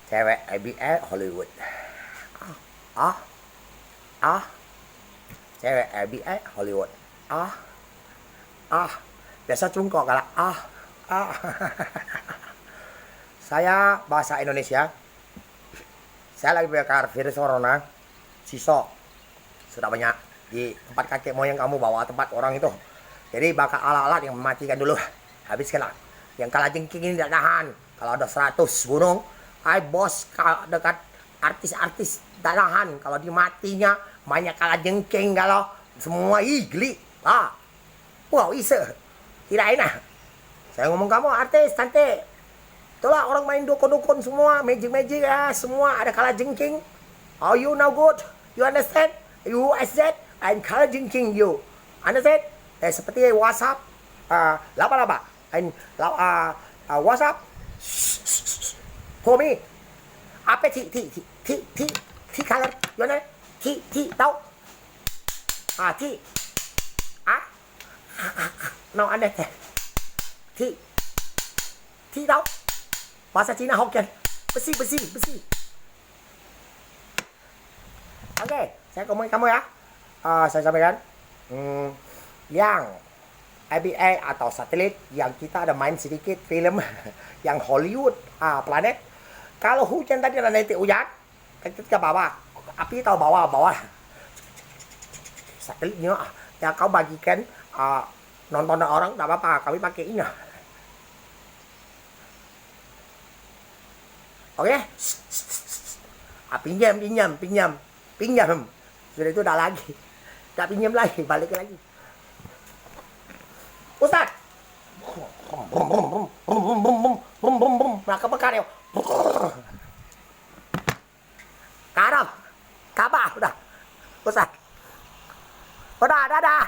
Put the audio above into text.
Cewek ABS Hollywood. Ah, ah, cewek ABS Hollywood. Ah, ah, biasa cungkok galak. Ah, ah. Saya bahasa Indonesia. Saya lagi bakar virus corona. Sisok sudah banyak di tempat kakek moyang kamu bawa tempat orang itu. Jadi bakal alat-alat yang mematikan dulu. Habiskanlah. Yang kalah jengking ini tidak tahan. Kalau ada 100 gunung, bos dekat artis-artis tidak tahan. Kalau dimatinya banyak kalah jengking kalau semua geli. Wow, isa. Tidak enak. Saya ngomong kamu artis cantik. Itulah orang main dukun-dukun semua, magic-magic ya, semua ada kalah jengking. Oh, you now good? You understand? You accept and kalah jengking you. Understand? Seperti WhatsApp, laba-laba, and WhatsApp. For me, apa T color, you know? T tahu? T, no understand? T tahu? Bahasa Cina Hokkien, besi. Oke, saya ngomongin kamu ya. Saya sampaikan, yang IBA atau satelit yang kita ada main sedikit film yang Hollywood planet. Kalau hujan tadi ada nanti hujan, ketika bawah, api tahu bawah satelitnya yang kau bagikan nonton orang tak apa-apa, kami pakai ini. Oke, pinjam. Sudah itu dah lagi, tak pinjam lagi, balik lagi. Ustaz, bakar ya. Karam, kabah udah, Ustaz. Udah, dadah.